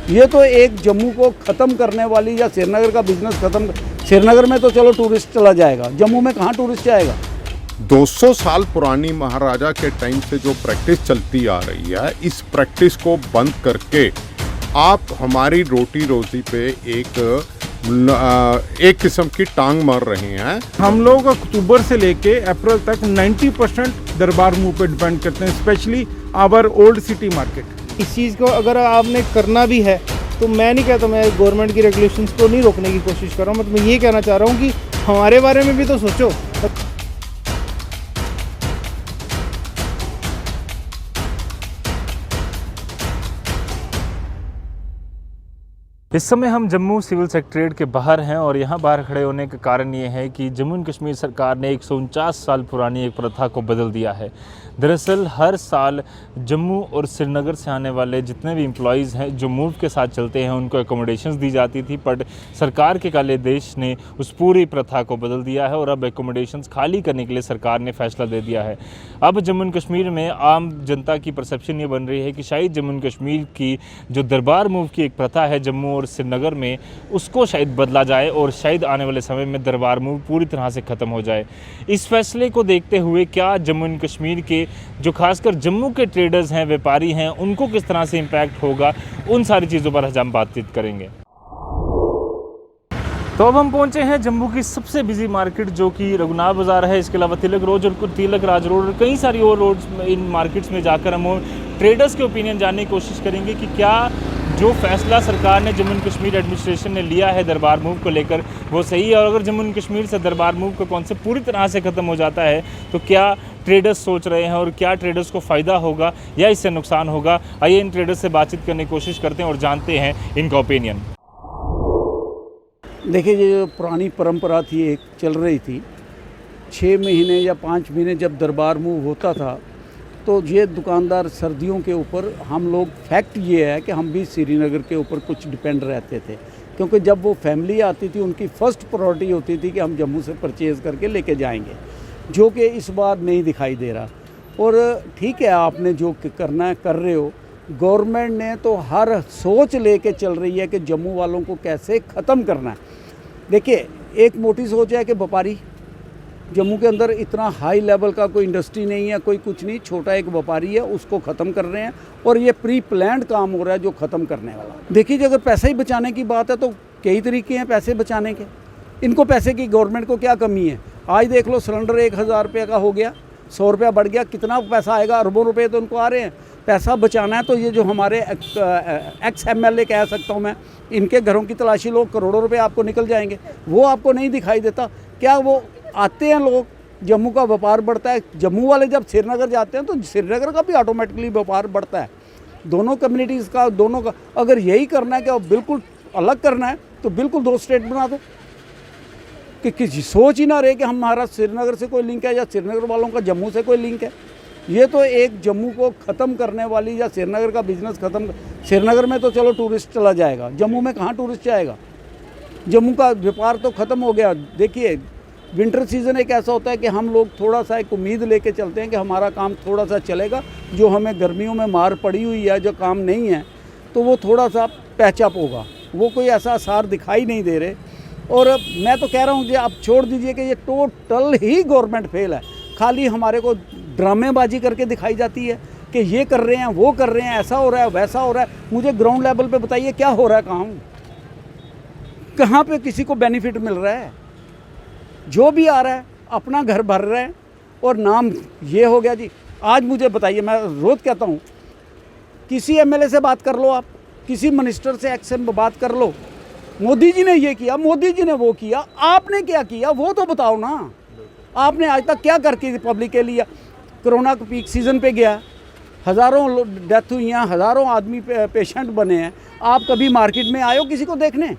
ये तो एक जम्मू को ख़त्म करने वाली या श्रीनगर का बिजनेस ख़त्म। श्रीनगर में तो चलो टूरिस्ट चला जाएगा, जम्मू में कहाँ टूरिस्ट जाएगा। 200 साल पुरानी महाराजा के टाइम से जो प्रैक्टिस चलती आ रही है, इस प्रैक्टिस को बंद करके आप हमारी रोटी रोजी पे एक किस्म की टांग मार रहे हैं। हम लोग अक्टूबर से लेके अप्रैल तक 90% दरबार मूव पे डिपेंड करते हैं, specially our old city market. इस चीज़ को अगर आपने करना भी है तो मैं नहीं कहता, मैं गवर्नमेंट की रेगुलेशंस को नहीं रोकने की कोशिश कर रहा हूँ, मैं ये कहना चाह रहा हूँ कि हमारे बारे में भी तो सोचो। इस समय हम जम्मू सिविल सेक्रेटरीट के बाहर हैं और यहाँ बाहर खड़े होने का कारण ये है कि जम्मू एंड कश्मीर सरकार ने 149 साल पुरानी एक प्रथा को बदल दिया है। दरअसल हर साल जम्मू और श्रीनगर से आने वाले जितने भी एम्प्लॉयज़ हैं जो मूव के साथ चलते हैं उनको एकोमोडेशंस दी जाती थी, बट सरकार के काले देश ने उस पूरी प्रथा को बदल दिया है और अब एकोमोडेशंस खाली करने के लिए सरकार ने फैसला दे दिया है। अब जम्मू एंड कश्मीर में आम जनता की परसेप्शन ये बन रही है कि शायद जम्मू एंड कश्मीर की जो दरबार मूव की एक प्रथा है जम्मू और श्रीनगर में, उसको शायद बदला जाए और शायद आने वाले समय में दरबार मूव पूरी तरह से ख़त्म हो जाए। इस फैसले को देखते हुए क्या जम्मू एंड कश्मीर के जो खासकर जम्मू के ट्रेडर्स हैं, व्यापारी हैं, उनको किस तरह से इम्पैक्ट होगा, उन सारी चीज़ों पर हम बातचीत करेंगे। तो अब हम पहुंचे हैं जम्मू की सबसे बिजी मार्केट जो कि रघुनाथ बाज़ार है, इसके अलावा तिलक रोड और तिलक राज रोड और कई सारी और रोड्स, इन मार्केट्स में जाकर हम ट्रेडर्स के ओपिनियन जानने की कोशिश करेंगे कि क्या जो फैसला सरकार ने जम्मू एंड कश्मीर एडमिनिस्ट्रेशन ने लिया है दरबार मूव को लेकर वो सही है, और अगर जम्मू एंड कश्मीर से दरबार मूव का कॉन्सेप्ट पूरी तरह से ख़त्म हो जाता है तो क्या ट्रेडर्स सोच रहे हैं और क्या ट्रेडर्स को फ़ायदा होगा या इससे नुकसान होगा। आइए इन ट्रेडर्स से बातचीत करने की कोशिश करते हैं और जानते हैं इनका ओपिनियन। देखिए, ये जो पुरानी परंपरा थी, एक चल रही थी 6 महीने या 5 महीने जब दरबार मूव होता था तो ये दुकानदार सर्दियों के ऊपर, हम लोग फैक्ट ये है कि हम भी श्रीनगर के ऊपर कुछ डिपेंड रहते थे, क्योंकि जब वो फैमिली आती थी उनकी फ़र्स्ट प्रायोरिटी होती थी कि हम जम्मू से परचेज़ करके लेके जाएंगे, जो कि इस बार नहीं दिखाई दे रहा। और ठीक है, आपने जो करना है कर रहे हो, गवर्नमेंट ने तो हर सोच लेके चल रही है कि जम्मू वालों को कैसे ख़त्म करना है। देखिए, एक मोटी सोच है कि व्यापारी, जम्मू के अंदर इतना हाई लेवल का कोई इंडस्ट्री नहीं है, कोई कुछ नहीं, छोटा एक व्यापारी है, उसको ख़त्म कर रहे हैं और ये प्री प्लान्ड काम हो रहा है जो ख़त्म करने वाला। देखिए, अगर पैसे ही बचाने की बात है तो कई तरीके हैं पैसे बचाने के। इनको पैसे की गवर्नमेंट को क्या कमी है? आज देख लो, सिलेंडर 1000 रुपये का हो गया, 100 रुपया बढ़ गया, कितना पैसा आएगा? अरबों रुपये तो उनको आ रहे हैं। पैसा बचाना है तो ये जो हमारे एक्स MLA कह सकता हूँ मैं, इनके घरों की तलाशी लो, करोड़ों रुपए आपको निकल जाएंगे, वो आपको नहीं दिखाई देता। क्या वो आते हैं लोग, जम्मू का व्यापार बढ़ता है, जम्मू वाले जब श्रीनगर जाते हैं तो श्रीनगर का भी ऑटोमेटिकली व्यापार बढ़ता है। दोनों कम्युनिटीज़ का, दोनों का अगर यही करना है कि बिल्कुल अलग करना है तो बिल्कुल 2 स्टेट बना दो, कि किसी सोच ही ना रहे कि हमारा श्रीनगर से कोई लिंक है या श्रीनगर वालों का जम्मू से कोई लिंक है। ये तो एक जम्मू को ख़त्म करने वाली या श्रीनगर का बिजनेस ख़त्म। श्रीनगर में तो चलो टूरिस्ट चला जाएगा, जम्मू में कहाँ टूरिस्ट जाएगा। जम्मू का व्यापार तो ख़त्म हो गया। देखिए, विंटर सीज़न एक ऐसा होता है कि हम लोग थोड़ा सा एक उम्मीद लेके चलते हैं कि हमारा काम थोड़ा सा चलेगा, जो हमें गर्मियों में मार पड़ी हुई है, जो काम नहीं है तो वो थोड़ा सा पैचअप होगा, वो कोई ऐसा आसार दिखाई नहीं दे रहे। और मैं तो कह रहा हूँ कि आप छोड़ दीजिए कि ये टोटल ही गवर्नमेंट फेल है, खाली हमारे को ड्रामेबाजी करके दिखाई जाती है कि ये कर रहे हैं, वो कर रहे हैं, ऐसा हो रहा है, वैसा हो रहा है। मुझे ग्राउंड लेवल पे बताइए क्या हो रहा है, कहाँ पे किसी को बेनिफिट मिल रहा है? जो भी आ रहा है अपना घर भर रहे हैं और नाम ये हो गया जी। आज मुझे बताइए, मैं रोज़ कहता हूँ, किसी MLA से बात कर लो, आप किसी मिनिस्टर से एक्शन बात कर लो, मोदी जी ने ये किया, मोदी जी ने वो किया, आपने क्या किया वो तो बताओ ना। आपने आज तक क्या करके पब्लिक के लिए? कोरोना का पीक सीज़न पे गया, हज़ारों डेथ हुई हैं, हज़ारों आदमी पेशेंट बने हैं, आप कभी मार्केट में आए हो किसी को देखने?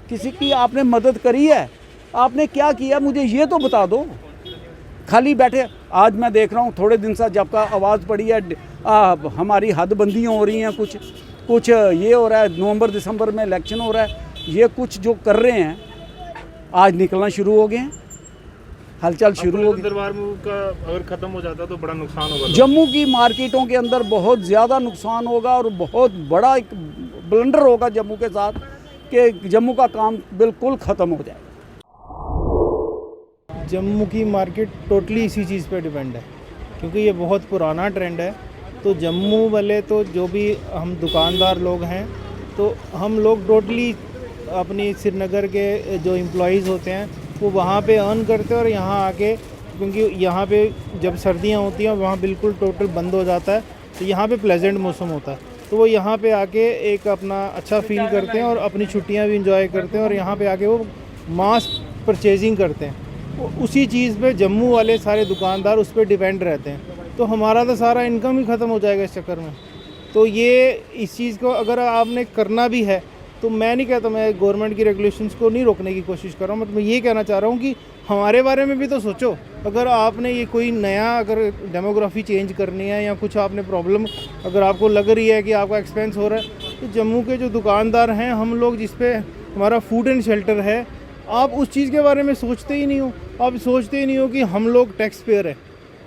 किसी की आपने मदद करी है? आपने क्या किया मुझे ये तो बता दो। खाली बैठे, आज मैं देख रहा हूँ थोड़े दिन से जब का आवाज़ पड़ी है हमारी हदबंदियाँ हो रही हैं, कुछ ये हो रहा है, नवंबर दिसंबर में इलेक्शन हो रहा है, ये कुछ जो कर रहे हैं आज निकलना शुरू हो गए हैं, हलचल शुरू हो गई। दरबार मूव का अगर ख़त्म हो जाता तो बड़ा नुकसान होगा, जम्मू की मार्केटों के अंदर बहुत ज़्यादा नुकसान होगा और बहुत बड़ा एक ब्लंडर होगा जम्मू के साथ कि जम्मू का काम बिल्कुल ख़त्म हो जाए। जम्मू की मार्केट टोटली इसी चीज़ पे डिपेंड है, क्योंकि ये बहुत पुराना ट्रेंड है। तो जम्मू वाले तो जो भी हम दुकानदार लोग हैं, तो हम लोग टोटली अपनी श्रीनगर के जो एम्प्लॉइज़ होते हैं वो वहाँ पे अर्न करते हैं, और यहाँ आके क्योंकि यहाँ पे जब सर्दियाँ होती हैं वहाँ बिल्कुल टोटल बंद हो जाता है, तो यहाँ पे प्लेजेंट मौसम होता है, तो वो यहाँ पे आके एक अपना अच्छा फील करते हैं और अपनी छुट्टियाँ भी इंजॉय करते हैं, और यहाँ पे आके वो मास परचेजिंग करते हैं। उसी चीज़ पे जम्मू वाले सारे दुकानदार उस पर डिपेंड रहते हैं, तो हमारा तो सारा इनकम ही ख़त्म हो जाएगा इस चक्कर में। तो ये इस चीज़ को अगर आपने करना भी है, तो मैं नहीं कहता, मैं गवर्नमेंट की रेगुलेशंस को नहीं रोकने की कोशिश कर रहा हूँ, बट मैं ये कहना चाह रहा हूँ कि हमारे बारे में भी तो सोचो। अगर आपने ये कोई नया अगर डेमोग्राफी चेंज करनी है या कुछ आपने प्रॉब्लम अगर आपको लग रही है कि आपका एक्सपेंस हो रहा है, तो जम्मू के जो दुकानदार हैं, हम लोग जिस पे हमारा फूड एंड शेल्टर है, आप उस चीज़ के बारे में सोचते ही नहीं हो। आप सोचते ही नहीं हो कि हम लोग टैक्स पेयर है,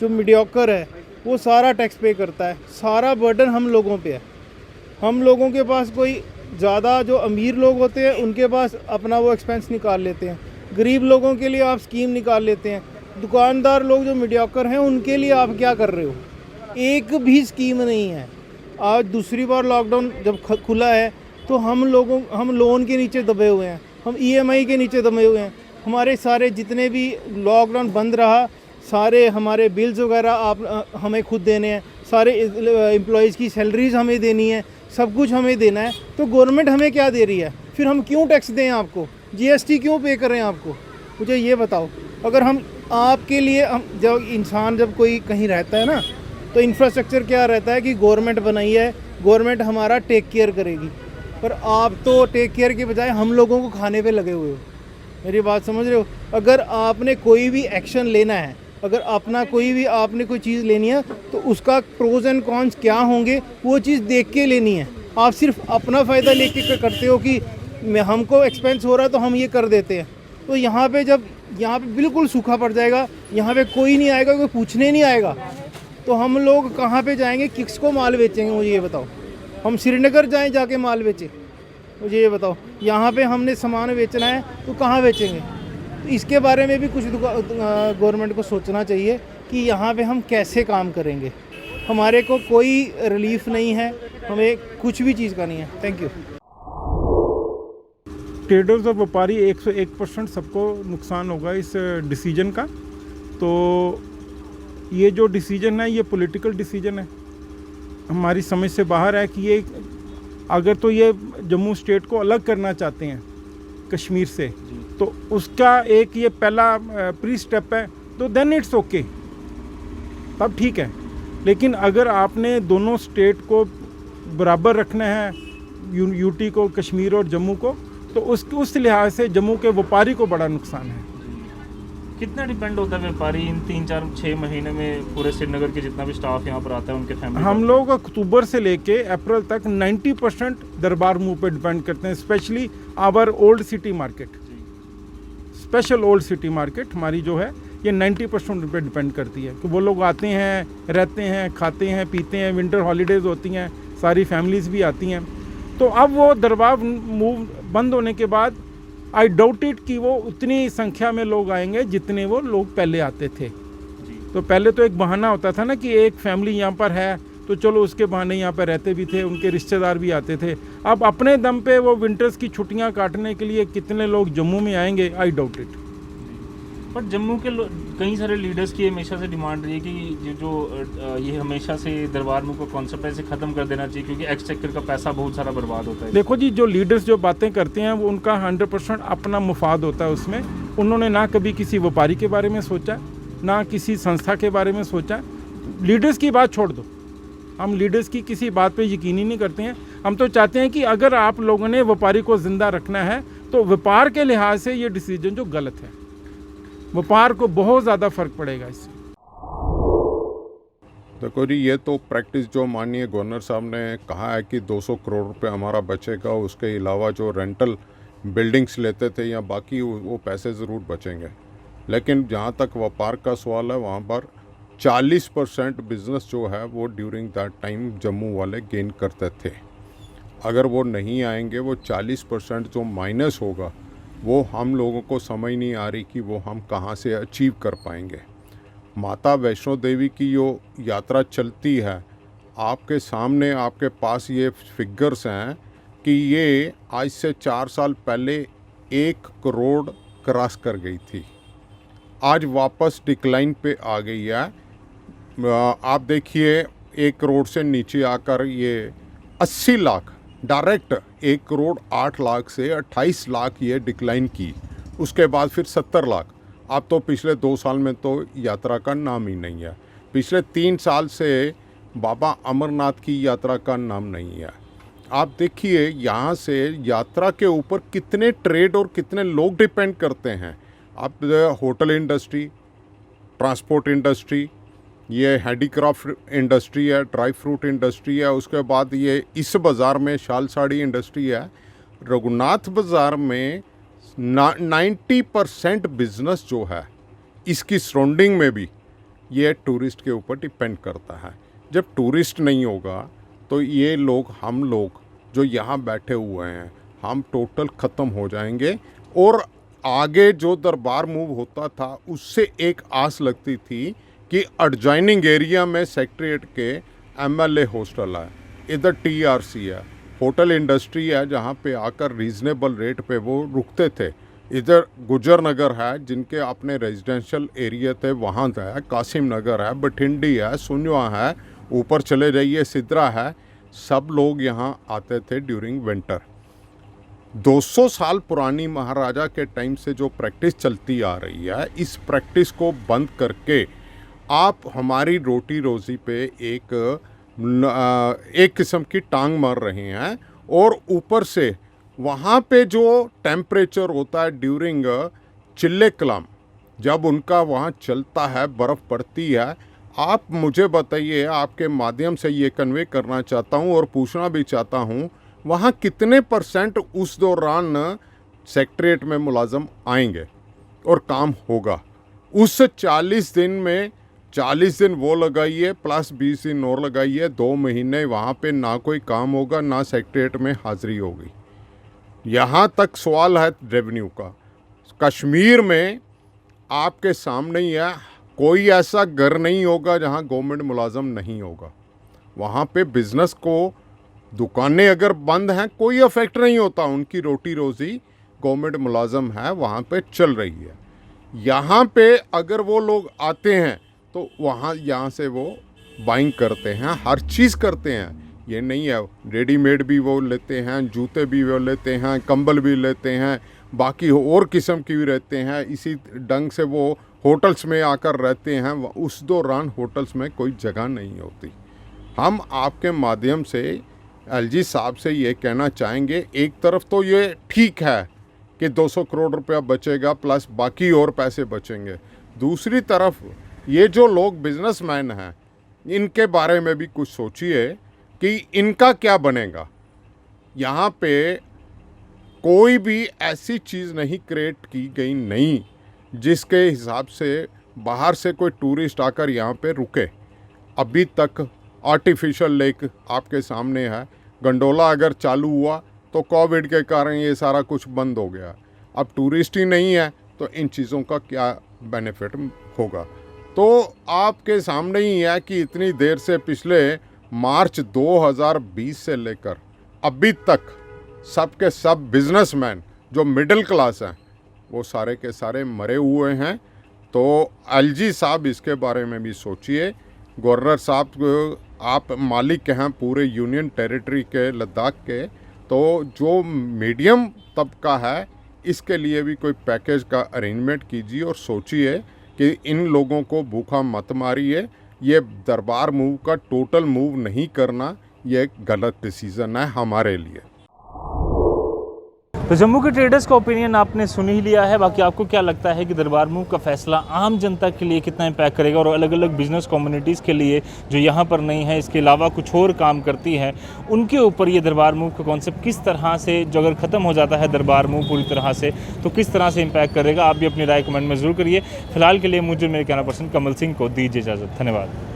जो मीडियोकर है वो सारा टैक्स पे करता है, सारा बर्डन हम लोगों पे है। हम लोगों के पास कोई ज़्यादा जो अमीर लोग होते हैं उनके पास अपना वो एक्सपेंस निकाल लेते हैं, गरीब लोगों के लिए आप स्कीम निकाल लेते हैं, दुकानदार लोग जो मीडियोकर हैं उनके लिए आप क्या कर रहे हो? एक भी स्कीम नहीं है। आज दूसरी बार लॉकडाउन जब खुला है तो हम लोन के नीचे दबे हुए हैं, हम EMI के नीचे दबे हुए हैं। हमारे सारे जितने भी लॉकडाउन बंद रहा, सारे हमारे बिल्स वगैरह आप हमें खुद देने हैं, सारे एम्प्लॉइज़ की सैलरीज़ हमें देनी है, सब कुछ हमें देना है। तो गवर्नमेंट हमें क्या दे रही है? फिर हम क्यों टैक्स दें आपको? GST क्यों पे करें आपको? मुझे ये बताओ। अगर हम आपके लिए जब इंसान जब कोई कहीं रहता है ना, तो इंफ्रास्ट्रक्चर क्या रहता है कि गवर्नमेंट बनाई है, गवर्नमेंट हमारा टेक केयर करेगी, पर आप तो टेक केयर के बजाय हम लोगों को खाने पे लगे हुए हो। मेरी बात समझ रहे हो? अगर आपने कोई भी एक्शन लेना है, अगर अपना आपने कोई चीज़ लेनी है, तो उसका प्रोज एंड कॉन्स क्या होंगे वो चीज़ देख के लेनी है। आप सिर्फ अपना फ़ायदा लेके करते हो कि हमको एक्सपेंस हो रहा है तो हम ये कर देते हैं। तो यहाँ पे बिल्कुल सूखा पड़ जाएगा, यहाँ पे कोई नहीं आएगा, कोई पूछने नहीं आएगा, तो हम लोग कहाँ पे जाएंगे, किसको माल बेचेंगे? मुझे ये बताओ। हम श्रीनगर जाएं जाके माल बेचें? मुझे ये बताओ। यहाँ पे हमने सामान बेचना है तो कहाँ बेचेंगे? इसके बारे में भी कुछ गवर्नमेंट को सोचना चाहिए कि यहाँ पे हम कैसे काम करेंगे। हमारे को कोई रिलीफ नहीं है, हमें कुछ भी चीज़ का नहीं है। Thank you. ट्रेडर्स और व्यापारी 101% सबको नुकसान होगा इस डिसीजन का। तो ये जो डिसीजन है ये पॉलिटिकल डिसीजन है, हमारी समझ से बाहर है कि ये अगर तो ये जम्मू स्टेट को अलग करना चाहते हैं कश्मीर से, तो उसका एक ये पहला प्री स्टेप है, तो देन इट्स ओके, तब ठीक है। लेकिन अगर आपने दोनों स्टेट को बराबर रखना है, यूटी को, कश्मीर और जम्मू को, तो उस लिहाज से जम्मू के व्यापारी को बड़ा नुकसान है। कितना डिपेंड होता है व्यापारी इन 3-4-6 महीने में पूरे श्रीनगर के जितना भी स्टाफ यहाँ पर आता है उनके फैमिली? हम लोग अक्टूबर से लेके अप्रैल तक 90% दरबार मूव पे डिपेंड करते हैं, specially our old city market, special old city market हमारी जो है ये 90% पे डिपेंड करती है कि वो लोग आते हैं, रहते हैं, खाते हैं, पीते हैं, विंटर हॉलीडेज़ होती हैं, सारी फैमिलीज़ भी आती हैं। तो अब वो दरबार मूव बंद होने के बाद आई डाउट इट कि वो उतनी संख्या में लोग आएंगे जितने वो लोग पहले आते थे। तो पहले तो एक बहाना होता था ना कि एक फैमिली यहाँ पर है तो चलो उसके बहाने यहाँ पर रहते भी थे, उनके रिश्तेदार भी आते थे। अब अपने दम पे वो विंटर्स की छुट्टियाँ काटने के लिए कितने लोग जम्मू में आएंगे, आई डाउट इट। पर जम्मू के कई सारे लीडर्स की हमेशा से डिमांड रही है कि ये हमेशा से दरबार मूव का कॉन्सेप्ट ऐसे ख़त्म कर देना चाहिए, क्योंकि एक्सचेकर का पैसा बहुत सारा बर्बाद होता है। देखो जी, जो लीडर्स जो बातें करते हैं वो उनका 100% अपना मुफाद होता है उसमें। उन्होंने ना कभी किसी व्यापारी के बारे में सोचा, ना किसी संस्था के बारे में सोचा। लीडर्स की बात छोड़ दो, हम लीडर्स की किसी बात पे यकीन ही नहीं करते हैं। हम तो चाहते हैं कि अगर आप लोगों ने व्यापारी को ज़िंदा रखना है तो व्यापार के लिहाज से ये डिसीजन जो गलत है, व्यापार को बहुत ज़्यादा फर्क पड़ेगा इससे। देखो जी, ये तो प्रैक्टिस जो माननीय गवर्नर साहब ने कहा है कि 200 करोड़ रुपए हमारा बचेगा, उसके अलावा जो रेंटल बिल्डिंग्स लेते थे या बाकी वो पैसे ज़रूर बचेंगे। लेकिन जहाँ तक व्यापार का सवाल है, वहाँ पर 40% बिजनेस जो है वो ड्यूरिंग दैट टाइम जम्मू वाले गेन करते थे। अगर वो नहीं आएंगे, वो 40% जो माइनस होगा वो हम लोगों को समझ नहीं आ रही कि वो हम कहाँ से अचीव कर पाएंगे। माता वैष्णो देवी की जो यात्रा चलती है, आपके सामने आपके पास ये फिगर्स हैं कि ये आज से 4 साल पहले 1 करोड़ क्रॉस कर गई थी, आज वापस डिक्लाइन पे आ गई है। आप देखिए 1 करोड़ से नीचे आकर ये 80 लाख डायरेक्ट 1 करोड़ 8 लाख से 28 लाख ये डिक्लाइन की, उसके बाद फिर 70 लाख। अब तो पिछले 2 साल में तो यात्रा का नाम ही नहीं है। पिछले 3 साल से बाबा अमरनाथ की यात्रा का नाम नहीं है। आप देखिए यहाँ से यात्रा के ऊपर कितने ट्रेड और कितने लोग डिपेंड करते हैं। आप होटल इंडस्ट्री, ट्रांसपोर्ट इंडस्ट्री, ये हैंडीक्राफ्ट इंडस्ट्री है, ड्राई फ्रूट इंडस्ट्री है, उसके बाद ये इस बाज़ार में शाल साड़ी इंडस्ट्री है। रघुनाथ बाज़ार में 90% बिजनेस जो है इसकी सराउंडिंग में भी ये टूरिस्ट के ऊपर डिपेंड करता है। जब टूरिस्ट नहीं होगा तो ये लोग, हम लोग जो यहाँ बैठे हुए हैं, हम टोटल ख़त्म हो जाएंगे। और आगे जो दरबार मूव होता था उससे एक आस लगती थी कि एडजॉइनिंग एरिया में सेक्रेटरीट के MLA हॉस्टल है, इधर TRC है, होटल इंडस्ट्री है जहाँ पे आकर रीज़नेबल रेट पे वो रुकते थे, इधर गुजर नगर है जिनके अपने रेजिडेंशियल एरिया थे वहाँ है, कासिम नगर है, बठिंडी है, सुन्वा है, ऊपर चले जाइए सिद्रा है। सब लोग यहाँ आते थे ड्यूरिंग विंटर। 200 साल पुरानी महाराजा के टाइम से जो प्रैक्टिस चलती आ रही है, इस प्रैक्टिस को बंद करके आप हमारी रोटी रोज़ी पे एक किस्म की टांग मार रहे हैं। और ऊपर से वहाँ पे जो टेम्परेचर होता है ड्यूरिंग चिल्ले कलाम, जब उनका वहाँ चलता है, बर्फ़ पड़ती है, आप मुझे बताइए, आपके माध्यम से ये कन्वे करना चाहता हूँ और पूछना भी चाहता हूँ, वहाँ कितने % उस दौरान सेक्रेटरीट में मुलाजम आएंगे और काम होगा। उस 40 दिन में 40 दिन वो लगाइए प्लस 20 दिन और लगाइए, 2 महीने वहाँ पे ना कोई काम होगा, ना सेक्रेटरीट में हाज़िरी होगी। यहाँ तक सवाल है रेवेन्यू का। कश्मीर में आपके सामने ही है, कोई ऐसा घर नहीं होगा जहाँ गवर्नमेंट मुलाजम नहीं होगा। वहाँ पे बिज़नेस को, दुकानें अगर बंद हैं कोई अफेक्ट नहीं होता, उनकी रोटी रोज़ी गवर्नमेंट मुलाजम है वहाँ पे चल रही है। यहाँ पे अगर वो लोग आते हैं तो वहाँ यहाँ से वो बाइंग करते हैं, हर चीज़ करते हैं। ये नहीं है, रेडीमेड भी वो लेते हैं, जूते भी वो लेते हैं, कंबल भी लेते हैं, बाकी और किस्म की भी रहते हैं। इसी ढंग से वो होटल्स में आकर रहते हैं। उस दौरान होटल्स में कोई जगह नहीं होती। हम आपके माध्यम से LG साहब से ये कहना चाहेंगे, एक तरफ तो ये ठीक है कि 200 करोड़ रुपया बचेगा प्लस बाकी और पैसे बचेंगे, दूसरी तरफ ये जो लोग बिजनेसमैन हैं इनके बारे में भी कुछ सोचिए कि इनका क्या बनेगा। यहाँ पे कोई भी ऐसी चीज़ नहीं क्रिएट की गई नहीं जिसके हिसाब से बाहर से कोई टूरिस्ट आकर यहाँ पे रुके। अभी तक आर्टिफिशियल लेक आपके सामने है। गंडोला अगर चालू हुआ तो कोविड के कारण ये सारा कुछ बंद हो गया। अब टूरिस्ट ही नहीं है तो इन चीज़ों का क्या बेनिफिट होगा। तो आपके सामने ही है कि इतनी देर से पिछले मार्च 2020 से लेकर अभी तक सब के सब बिजनेसमैन जो मिडिल क्लास हैं वो सारे के सारे मरे हुए हैं। तो LG साहब इसके बारे में भी सोचिए। गवर्नर साहब आप मालिक हैं पूरे यूनियन टेरिटरी के, लद्दाख के, तो जो मीडियम तबका है इसके लिए भी कोई पैकेज का अरेंजमेंट कीजिए और सोचिए कि इन लोगों को भूखा मत मारिए। ये दरबार मूव का टोटल मूव नहीं करना, ये एक गलत डिसीज़न है हमारे लिए। तो जम्मू के ट्रेडर्स का ओपिनियन आपने सुन ही लिया है। बाकी आपको क्या लगता है कि दरबार मूव का फैसला आम जनता के लिए कितना इम्पैक्ट करेगा और अलग अलग बिजनेस कम्युनिटीज़ के लिए जो यहाँ पर नहीं है, इसके अलावा कुछ और काम करती हैं, उनके ऊपर ये दरबार मूव का कॉन्सेप्ट किस तरह से, जो अगर ख़त्म हो जाता है दरबार मूव पूरी तरह से, तो किस तरह से इम्पैक्ट करेगा। आप भी अपनी राय कमेंट में ज़रूर करिए। फिलहाल के लिए मुझे मेरे कैमरा पर्सन कमल सिंह को दीजिए इजाज़त। धन्यवाद।